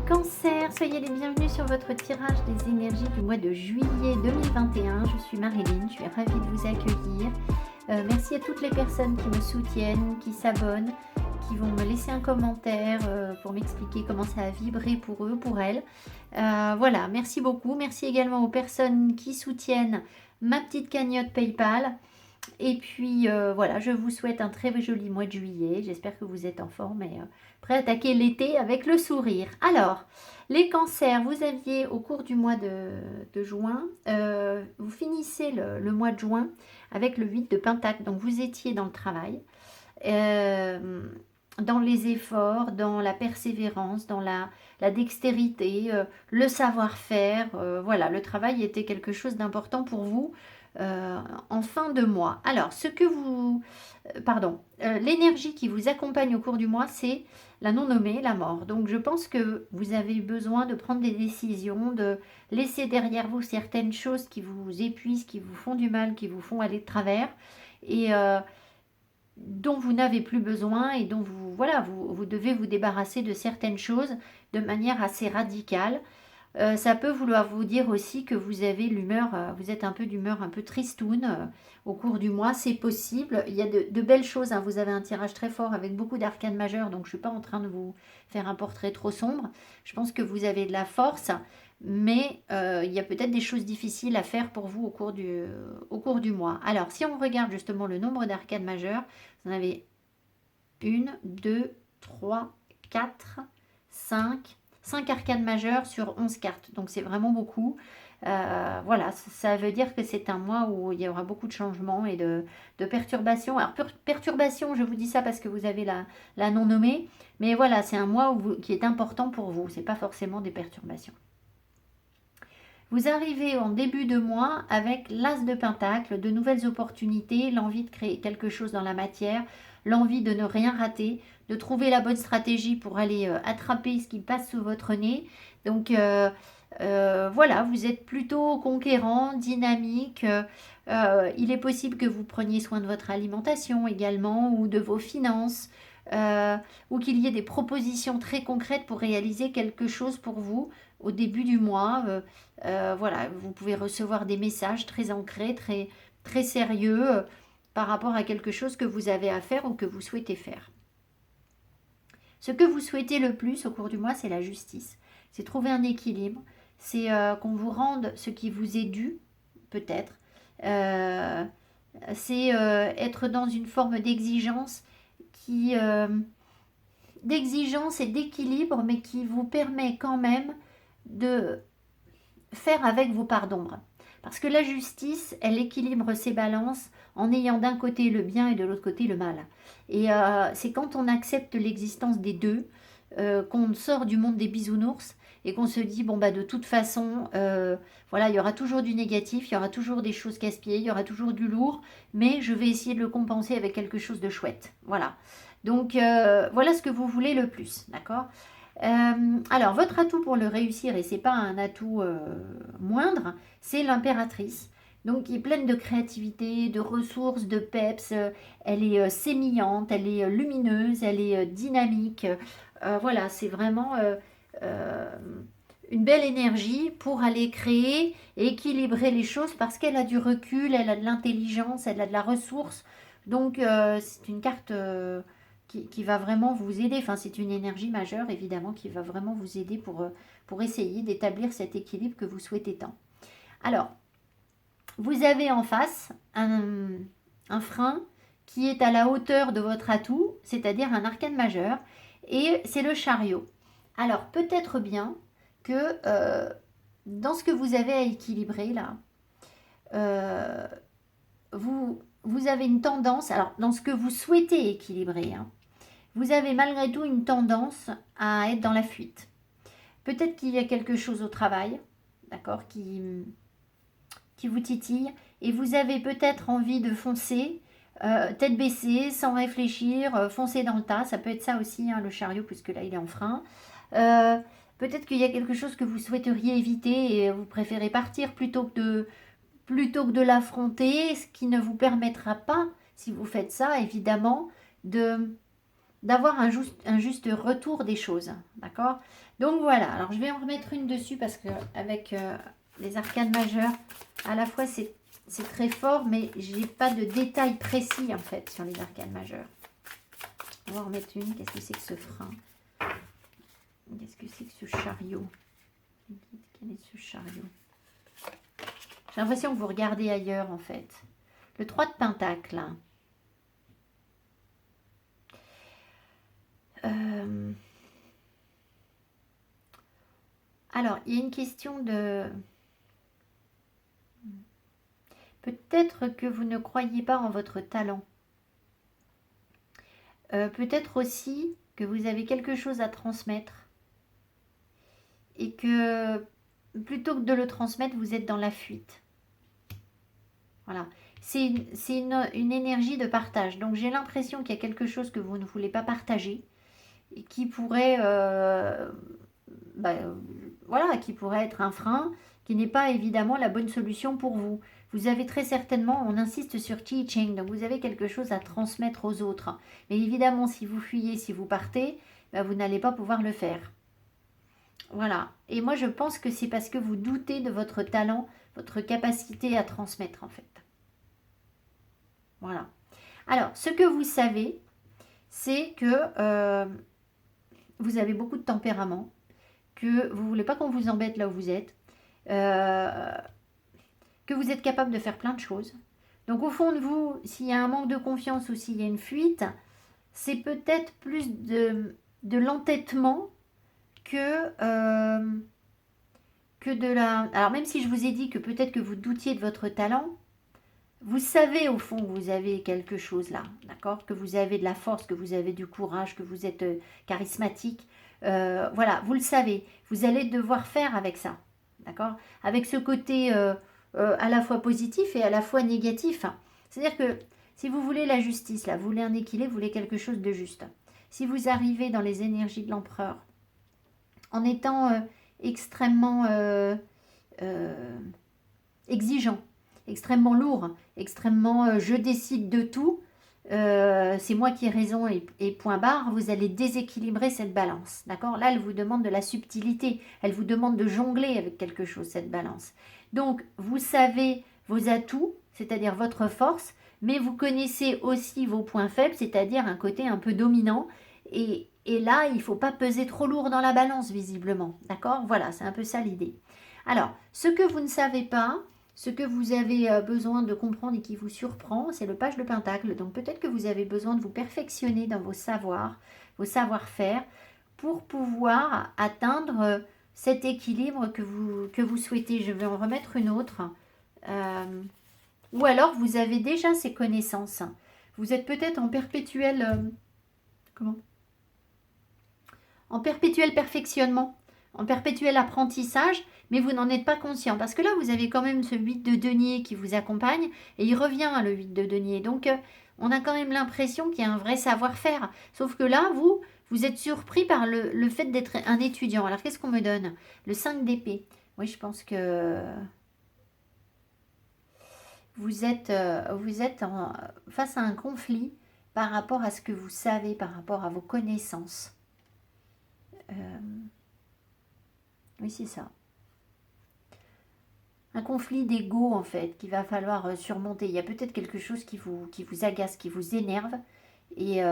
Cancer, soyez les bienvenus sur votre tirage des énergies du mois de juillet 2021. Je suis Marilyn, je suis ravie de vous accueillir. Merci à toutes les personnes qui me soutiennent, qui s'abonnent, qui vont me laisser un commentaire pour m'expliquer comment ça a vibré pour eux, pour elles. Voilà, merci beaucoup. Merci également aux personnes qui soutiennent ma petite cagnotte PayPal. Et puis voilà, je vous souhaite un très joli mois de juillet. J'espère que vous êtes en forme et prêt à attaquer l'été avec le sourire. Alors, les cancers, vous aviez au cours du mois de juin, vous finissez le mois de juin avec le 8 de Pentacle. Donc vous étiez dans le travail, dans les efforts, dans la persévérance, dans la dextérité, le savoir-faire. Voilà, le travail était quelque chose d'important pour vous. En fin de mois. Alors, l'énergie qui vous accompagne au cours du mois, c'est la non-nommée, la mort. Donc, je pense que vous avez besoin de prendre des décisions, de laisser derrière vous certaines choses qui vous épuisent, qui vous font du mal, qui vous font aller de travers et dont vous n'avez plus besoin et dont vous devez vous débarrasser de certaines choses de manière assez radicale. Ça peut vouloir vous dire aussi que vous avez l'humeur, vous êtes un peu d'humeur un peu tristoune au cours du mois, c'est possible. Il y a de belles choses, hein. Vous avez un tirage très fort avec beaucoup d'arcanes majeures, donc je ne suis pas en train de vous faire un portrait trop sombre. Je pense que vous avez de la force, mais il y a peut-être des choses difficiles à faire pour vous au cours du mois. Alors, si on regarde justement le nombre d'arcanes majeures, vous en avez 1, 2, 3, 4, 5 arcanes majeures sur 11 cartes. Donc c'est vraiment beaucoup. Voilà, ça veut dire que c'est un mois où il y aura beaucoup de changements et de perturbations. Alors perturbations, je vous dis ça parce que vous avez la non nommée. Mais voilà, c'est un mois qui est important pour vous. C'est pas forcément des perturbations. Vous arrivez en début de mois avec l'As de Pentacle, de nouvelles opportunités, l'envie de créer quelque chose dans la matière, l'envie de ne rien rater, de trouver la bonne stratégie pour aller attraper ce qui passe sous votre nez. Donc voilà, vous êtes plutôt conquérant, dynamique. Il est possible que vous preniez soin de votre alimentation également ou de vos finances. Ou qu'il y ait des propositions très concrètes pour réaliser quelque chose pour vous au début du mois. Voilà, vous pouvez recevoir des messages très ancrés, très, très sérieux par rapport à quelque chose que vous avez à faire ou que vous souhaitez faire. Ce que vous souhaitez le plus au cours du mois, c'est la justice. C'est trouver un équilibre. C'est qu'on vous rende ce qui vous est dû, peut-être. C'est être dans une forme d'exigence d'exigence et d'équilibre, mais qui vous permet quand même de faire avec vos parts d'ombre. Parce que la justice, elle équilibre ses balances en ayant d'un côté le bien et de l'autre côté le mal. Et c'est quand on accepte l'existence des deux qu'on sort du monde des bisounours et qu'on se dit, bon bah de toute façon, voilà, il y aura toujours du négatif, il y aura toujours des choses casse-pieds, il y aura toujours du lourd, mais je vais essayer de le compenser avec quelque chose de chouette. Voilà. Donc voilà ce que vous voulez le plus, d'accord. Alors, votre atout pour le réussir, et c'est pas un atout moindre, c'est l'impératrice. Donc, qui est pleine de créativité, de ressources, de peps. Elle est sémillante, elle est lumineuse, elle est dynamique. Voilà, c'est vraiment une belle énergie pour aller créer et équilibrer les choses parce qu'elle a du recul, elle a de l'intelligence, elle a de la ressource. Donc, c'est une carte qui va vraiment vous aider. Enfin, c'est une énergie majeure, évidemment, qui va vraiment vous aider pour essayer d'établir cet équilibre que vous souhaitez tant. Alors, vous avez en face un frein qui est à la hauteur de votre atout, c'est-à-dire un arcane majeur, et c'est le chariot. Alors, peut-être bien que dans ce que vous avez à équilibrer, là, vous avez une tendance, alors dans ce que vous souhaitez équilibrer, hein, vous avez malgré tout une tendance à être dans la fuite. Peut-être qu'il y a quelque chose au travail, d'accord, qui vous titille, et vous avez peut-être envie de foncer, tête baissée, sans réfléchir, foncer dans le tas. Ça peut être ça aussi, hein, le chariot, puisque là il est en frein. Peut-être qu'il y a quelque chose que vous souhaiteriez éviter et vous préférez partir plutôt que de l'affronter, ce qui ne vous permettra pas, si vous faites ça, évidemment, d'avoir un juste retour des choses, d'accord? Donc voilà, alors je vais en remettre une dessus parce que avec les arcanes majeures, à la fois c'est très fort, mais j'ai pas de détails précis en fait sur les arcanes majeures. On va en remettre une. Qu'est-ce que c'est que ce frein? Qu'est-ce que c'est que ce chariot? Quel est ce chariot? J'ai l'impression que vous regardez ailleurs en fait. Le 3 de Pentacle. Alors, il y a une question de... Peut-être que vous ne croyez pas en votre talent. Peut-être aussi que vous avez quelque chose à transmettre. Et que plutôt que de le transmettre, vous êtes dans la fuite. Voilà. C'est une énergie de partage. Donc j'ai l'impression qu'il y a quelque chose que vous ne voulez pas partager. Et qui pourrait... voilà, qui pourrait être un frein, qui n'est pas évidemment la bonne solution pour vous. Vous avez très certainement, on insiste sur teaching, donc vous avez quelque chose à transmettre aux autres. Mais évidemment, si vous fuyez, si vous partez, vous n'allez pas pouvoir le faire. Voilà. Et moi, je pense que c'est parce que vous doutez de votre talent, votre capacité à transmettre, en fait. Voilà. Alors, ce que vous savez, c'est que vous avez beaucoup de tempérament, que vous ne voulez pas qu'on vous embête là où vous êtes, que vous êtes capable de faire plein de choses. Donc au fond de vous, s'il y a un manque de confiance ou s'il y a une fuite, c'est peut-être plus de l'entêtement que de la... Alors même si je vous ai dit que peut-être que vous doutiez de votre talent, vous savez au fond que vous avez quelque chose là, d'accord? Que vous avez de la force, que vous avez du courage, que vous êtes charismatique. Voilà, vous le savez. Vous allez devoir faire avec ça, d'accord? Avec ce côté à la fois positif et à la fois négatif. C'est-à-dire que si vous voulez la justice, là, vous voulez un équilibre, vous voulez quelque chose de juste. Si vous arrivez dans les énergies de l'empereur en étant extrêmement exigeant, extrêmement lourd, extrêmement je décide de tout, c'est moi qui ai raison et point barre, vous allez déséquilibrer cette balance. D'accord? Là, elle vous demande de la subtilité, elle vous demande de jongler avec quelque chose, cette balance. Donc, vous savez vos atouts, c'est-à-dire votre force, mais vous connaissez aussi vos points faibles, c'est-à-dire un côté un peu dominant. Et là, il ne faut pas peser trop lourd dans la balance, visiblement. D'accord? Voilà, c'est un peu ça l'idée. Alors, ce que vous ne savez pas, ce que vous avez besoin de comprendre et qui vous surprend, c'est le page de Pentacle. Donc peut-être que vous avez besoin de vous perfectionner dans vos savoirs, vos savoir-faire, pour pouvoir atteindre cet équilibre que vous souhaitez. Je vais en remettre une autre. Ou alors vous avez déjà ces connaissances. Vous êtes peut-être en perpétuel... comment? En perpétuel perfectionnement, en perpétuel apprentissage, mais vous n'en êtes pas conscient. Parce que là, vous avez quand même ce 8 de denier qui vous accompagne, et il revient, le 8 de denier. Donc, on a quand même l'impression qu'il y a un vrai savoir-faire. Sauf que là, vous êtes surpris par le fait d'être un étudiant. Alors, qu'est-ce qu'on me donne? Le 5 d'épée. Oui, je pense que vous êtes face à un conflit par rapport à ce que vous savez, par rapport à vos connaissances. Oui, c'est ça. Un conflit d'ego, en fait, qu'il va falloir surmonter. Il y a peut-être quelque chose qui vous agace, qui vous énerve. Et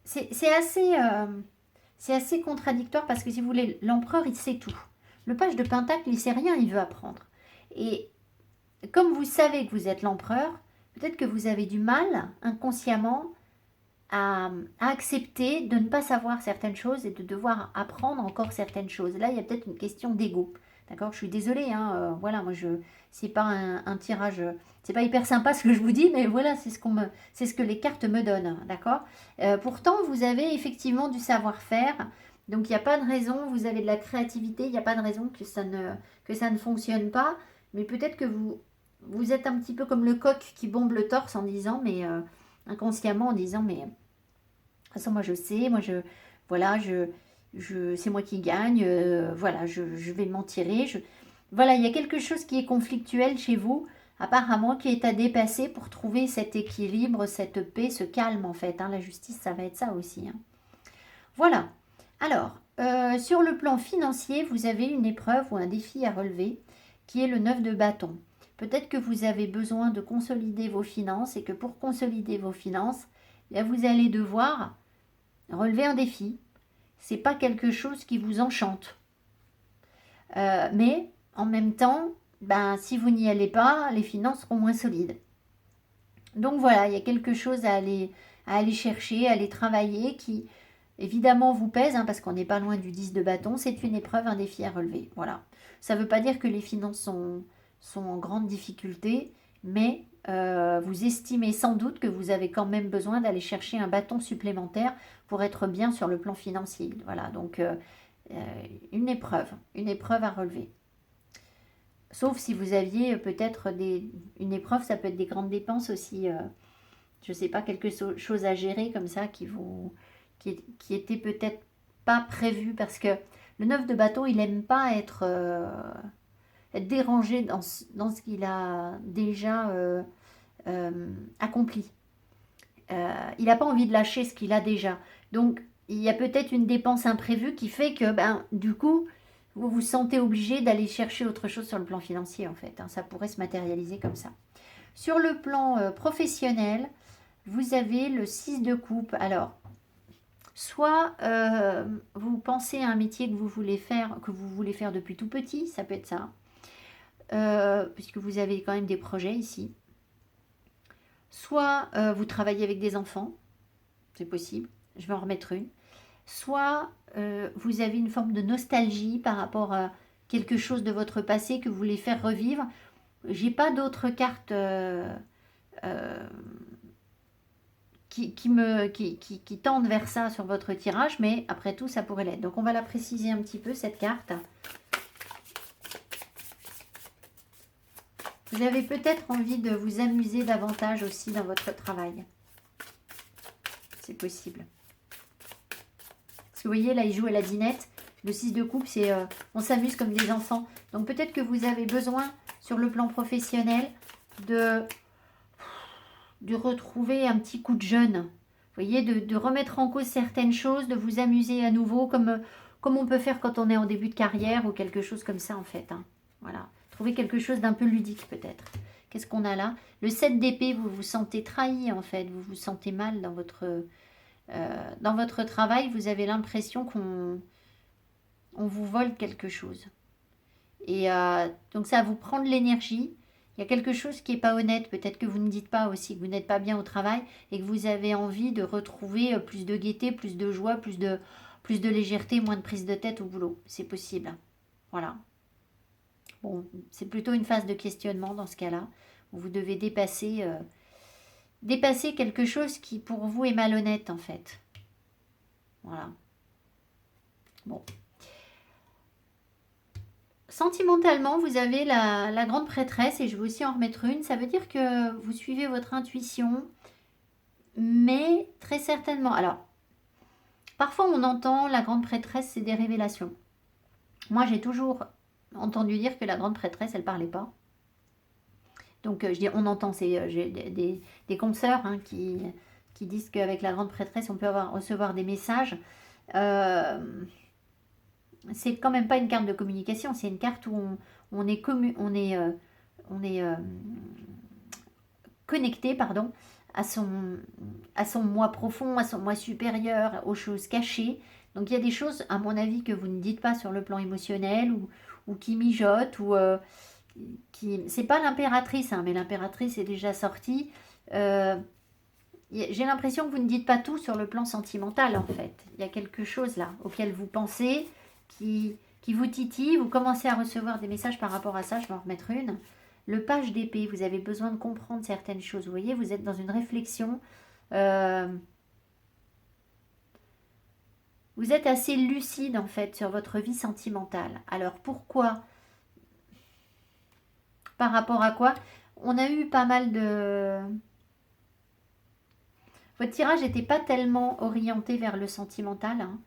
c'est assez contradictoire parce que, si vous voulez, l'empereur, il sait tout. Le page de Pentacle, il sait rien, il veut apprendre. Et comme vous savez que vous êtes l'empereur, peut-être que vous avez du mal, inconsciemment, à accepter de ne pas savoir certaines choses et de devoir apprendre encore certaines choses. Là, il y a peut-être une question d'ego. D'accord? Je suis désolée, hein, voilà, moi c'est pas un tirage, c'est pas hyper sympa ce que je vous dis, mais voilà, c'est ce que les cartes me donnent, d'accord? Pourtant, vous avez effectivement du savoir-faire, donc il n'y a pas de raison, vous avez de la créativité, il n'y a pas de raison que ça ne fonctionne pas, mais peut-être que vous êtes un petit peu comme le coq qui bombe le torse en disant, mais inconsciemment en disant, mais de toute façon, moi je sais, voilà, c'est moi qui gagne, voilà, je vais m'en tirer. Voilà, il y a quelque chose qui est conflictuel chez vous, apparemment qui est à dépasser pour trouver cet équilibre, cette paix, ce calme en fait. Hein. La justice, ça va être ça aussi. Hein. Voilà. Alors, sur le plan financier, vous avez une épreuve ou un défi à relever qui est le 9 de bâton. Peut-être que vous avez besoin de consolider vos finances et que pour consolider vos finances, vous allez devoir relever un défi. C'est pas quelque chose qui vous enchante. Mais en même temps, si vous n'y allez pas, les finances seront moins solides. Donc voilà, il y a quelque chose à aller chercher, à aller travailler qui évidemment vous pèse, hein, parce qu'on n'est pas loin du 10 de bâton. C'est une épreuve, un défi à relever. Voilà. Ça ne veut pas dire que les finances sont en grande difficulté, mais vous estimez sans doute que vous avez quand même besoin d'aller chercher un bâton supplémentaire pour être bien sur le plan financier. Voilà, donc une épreuve à relever. Sauf si vous aviez peut-être une épreuve, ça peut être des grandes dépenses aussi, je ne sais pas, quelque chose à gérer comme ça qui était peut-être pas prévu, parce que le 9 de bâton, il n'aime pas être dérangé dans ce qu'il a déjà accompli. Il n'a pas envie de lâcher ce qu'il a déjà. Donc, il y a peut-être une dépense imprévue qui fait que, du coup, vous vous sentez obligé d'aller chercher autre chose sur le plan financier, en fait. Hein. Ça pourrait se matérialiser comme ça. Sur le plan professionnel, vous avez le 6 de coupe. Alors, soit vous pensez à un métier que vous voulez faire depuis tout petit, ça peut être ça, puisque vous avez quand même des projets ici. Soit vous travaillez avec des enfants, c'est possible, je vais en remettre une. Soit vous avez une forme de nostalgie par rapport à quelque chose de votre passé que vous voulez faire revivre. J'ai pas d'autres cartes qui tendent vers ça sur votre tirage, mais après tout, ça pourrait l'être. Donc, on va la préciser un petit peu, cette carte. Vous avez peut-être envie de vous amuser davantage aussi dans votre travail. C'est possible. Parce que vous voyez, là, il joue à la dinette. Le 6 de coupe, c'est on s'amuse comme des enfants. Donc, peut-être que vous avez besoin, sur le plan professionnel, de retrouver un petit coup de jeune. Vous voyez, de remettre en cause certaines choses, de vous amuser à nouveau, comme on peut faire quand on est en début de carrière ou quelque chose comme ça, en fait. Hein. Voilà. Trouver quelque chose d'un peu ludique, peut-être. Qu'est-ce qu'on a là? Le 7 d'épée, vous vous sentez trahi, en fait. Vous vous sentez mal dans votre travail. Vous avez l'impression qu'on vous vole quelque chose. Et donc, ça va vous prendre l'énergie. Il y a quelque chose qui n'est pas honnête, peut-être que vous ne dites pas aussi, que vous n'êtes pas bien au travail et que vous avez envie de retrouver plus de gaieté, plus de joie, plus de légèreté, moins de prise de tête au boulot. C'est possible. Voilà. Bon, c'est plutôt une phase de questionnement dans ce cas-là, où vous devez dépasser quelque chose qui pour vous est malhonnête en fait. Voilà. Bon. Sentimentalement, vous avez la grande prêtresse, et je vais aussi en remettre une. Ça veut dire que vous suivez votre intuition, mais très certainement. Alors, parfois on entend la grande prêtresse, c'est des révélations. Moi, j'ai toujours entendu dire que la grande prêtresse, elle parlait pas. Donc, je dis, on entend, j'ai des consoeurs hein, qui disent qu'avec la grande prêtresse, on peut recevoir des messages. C'est quand même pas une carte de communication, c'est une carte où on est connecté, pardon, à son moi profond, à son moi supérieur, aux choses cachées. Donc il y a des choses, à mon avis, que vous ne dites pas sur le plan émotionnel ou qui mijotent ou c'est pas l'impératrice, hein, mais l'impératrice est déjà sortie. J'ai l'impression que vous ne dites pas tout sur le plan sentimental en fait. Il y a quelque chose là auquel vous pensez qui vous titille, vous commencez à recevoir des messages par rapport à ça, je vais en remettre une. Le page d'épée, vous avez besoin de comprendre certaines choses, vous voyez, vous êtes dans une réflexion, vous êtes assez lucide en fait sur votre vie sentimentale. Alors pourquoi? Par rapport à quoi? On a eu pas mal de... Votre tirage n'était pas tellement orienté vers le sentimental, hein.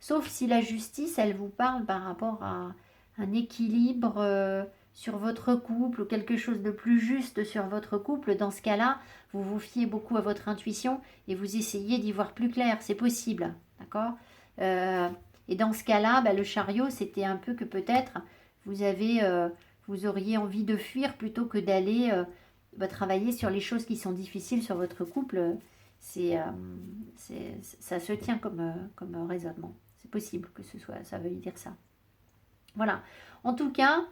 Sauf si la justice, elle vous parle par rapport à un équilibre sur votre couple ou quelque chose de plus juste sur votre couple, dans ce cas-là, vous vous fiez beaucoup à votre intuition et vous essayez d'y voir plus clair. C'est possible, d'accord? Et dans ce cas-là, bah, le chariot, c'était un peu que peut-être vous auriez envie de fuir plutôt que d'aller travailler sur les choses qui sont difficiles sur votre couple. Ça se tient comme raisonnement. C'est possible que ça veuille dire ça. Voilà. En tout cas,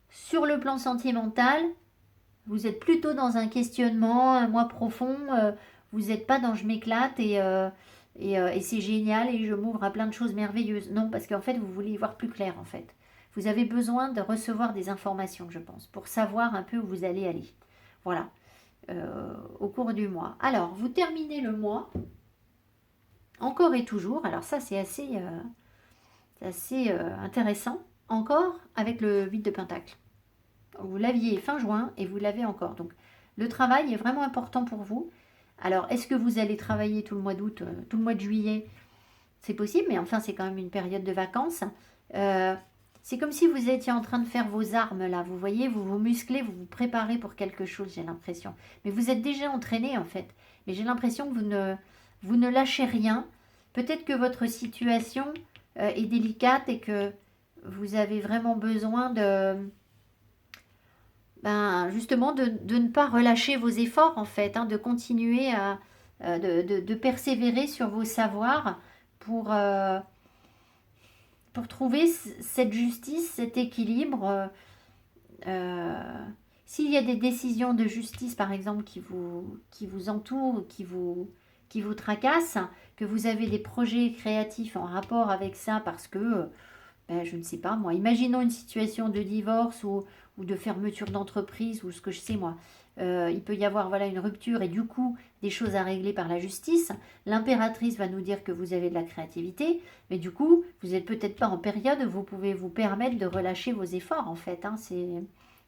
sur le plan sentimental, vous êtes plutôt dans un questionnement, un moi profond. Vous n'êtes pas dans je m'éclate et c'est génial et je m'ouvre à plein de choses merveilleuses. Non, parce qu'en fait, vous voulez y voir plus clair en fait. Vous avez besoin de recevoir des informations, je pense, pour savoir un peu où vous allez aller. Voilà, au cours du mois. Alors, vous terminez le mois, encore et toujours. Alors ça, c'est assez intéressant. Encore avec le 8 de Pentacle. Vous l'aviez fin juin et vous l'avez encore. Donc, le travail est vraiment important pour vous. Alors, est-ce que vous allez travailler tout le mois d'août, tout le mois de juillet? C'est possible, mais enfin, c'est quand même une période de vacances. C'est comme si vous étiez en train de faire vos armes, là. Vous voyez, vous vous musclez, vous vous préparez pour quelque chose, j'ai l'impression. Mais vous êtes déjà entraîné, en fait. Mais j'ai l'impression que vous ne lâchez rien. Peut-être que votre situation est délicate et que vous avez vraiment besoin justement de ne pas relâcher vos efforts, en fait, de continuer de persévérer sur vos savoirs pour trouver cette justice, cet équilibre. S'il y a des décisions de justice, par exemple, qui vous entourent, qui vous tracassent, que vous avez des projets créatifs en rapport avec ça parce que je ne sais pas moi, imaginons une situation de divorce ou de fermeture d'entreprise ou ce que je sais moi. Il peut y avoir une rupture et du coup des choses à régler par la justice. L'impératrice va nous dire que vous avez de la créativité, mais du coup vous n'êtes peut-être pas en période où vous pouvez vous permettre de relâcher vos efforts en fait.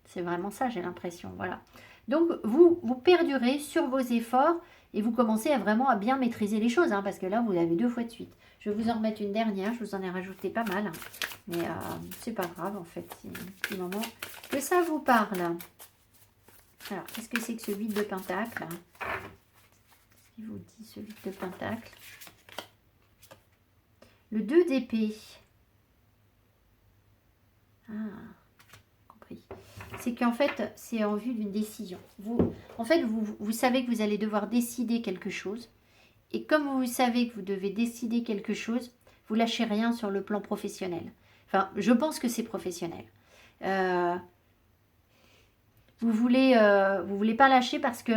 C'est vraiment ça, j'ai l'impression. Voilà. Donc vous perdurez sur vos efforts et vous commencez à bien maîtriser les choses, parce que là vous avez 2 fois de suite. Je vais vous en remettre une dernière, je vous en ai rajouté pas mal, mais c'est pas grave en fait, c'est du moment que ça vous parle. Alors, qu'est-ce que c'est que ce 8 de Pentacle? Qu'est-ce qu'il vous dit ce 8 de Pentacle? Le 2 d'épée. Compris. C'est qu'en fait, c'est en vue d'une décision. Vous savez que vous allez devoir décider quelque chose. Et comme vous savez que vous devez décider quelque chose, vous lâchez rien sur le plan professionnel. Enfin, je pense que c'est professionnel. Vous voulez pas lâcher parce que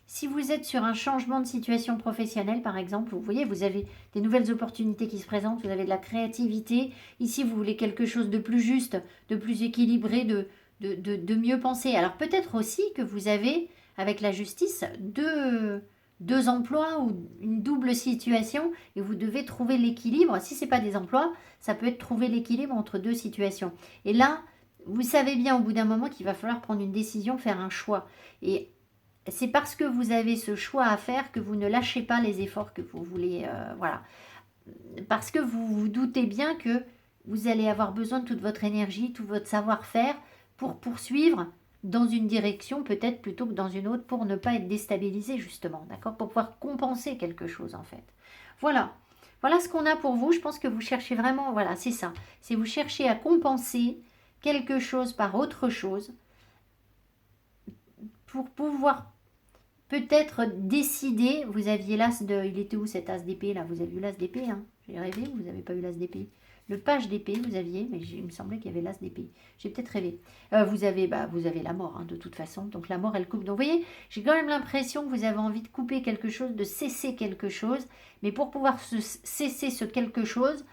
si vous êtes sur un changement de situation professionnelle, par exemple, vous voyez, vous avez des nouvelles opportunités qui se présentent, vous avez de la créativité. Ici, vous voulez quelque chose de plus juste, de plus équilibré, de mieux penser. Alors peut-être aussi que vous avez, avec la justice, deux emplois ou une double situation et vous devez trouver l'équilibre. Si ce n'est pas des emplois, ça peut être trouver l'équilibre entre 2 situations. Et là, vous savez bien au bout d'un moment qu'il va falloir prendre une décision, faire un choix. Et c'est parce que vous avez ce choix à faire que vous ne lâchez pas les efforts que vous voulez. Voilà. Parce que vous vous doutez bien que vous allez avoir besoin de toute votre énergie, tout votre savoir-faire pour poursuivre dans une direction peut-être plutôt que dans une autre pour ne pas être déstabilisé justement, d'accord? Pour pouvoir compenser quelque chose en fait. Voilà. Voilà ce qu'on a pour vous. Je pense que vous cherchez vraiment, voilà, c'est ça. C'est vous cherchez à compenser quelque chose par autre chose pour pouvoir peut-être décider. Vous aviez l'as de... Il était où cet as d'épée là? Vous avez eu l'as d'épée, J'ai rêvé, vous n'avez pas eu l'as d'épée. Le page d'épée, vous aviez, mais il me semblait qu'il y avait l'as d'épée. J'ai peut-être rêvé. Vous avez la mort, de toute façon. Donc la mort, elle coupe. Donc vous voyez, j'ai quand même l'impression que vous avez envie de couper quelque chose, de cesser quelque chose. Mais pour pouvoir cesser ce quelque chose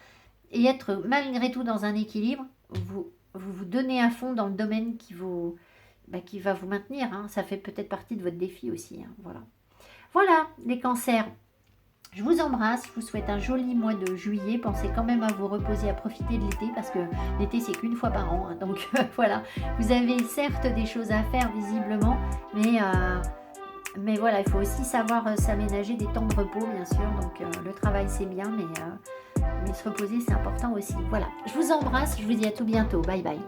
et être malgré tout dans un équilibre, vous donnez à fond dans le domaine qui va vous maintenir. Ça fait peut-être partie de votre défi aussi. Voilà, les cancers. Je vous embrasse, je vous souhaite un joli mois de juillet. Pensez quand même à vous reposer, à profiter de l'été parce que l'été c'est qu'une fois par an. Donc voilà, vous avez certes des choses à faire visiblement, mais voilà, il faut aussi savoir s'aménager des temps de repos bien sûr. Donc le travail c'est bien, mais Mais se reposer, c'est important aussi. Voilà, je vous embrasse, je vous dis à tout bientôt. Bye bye.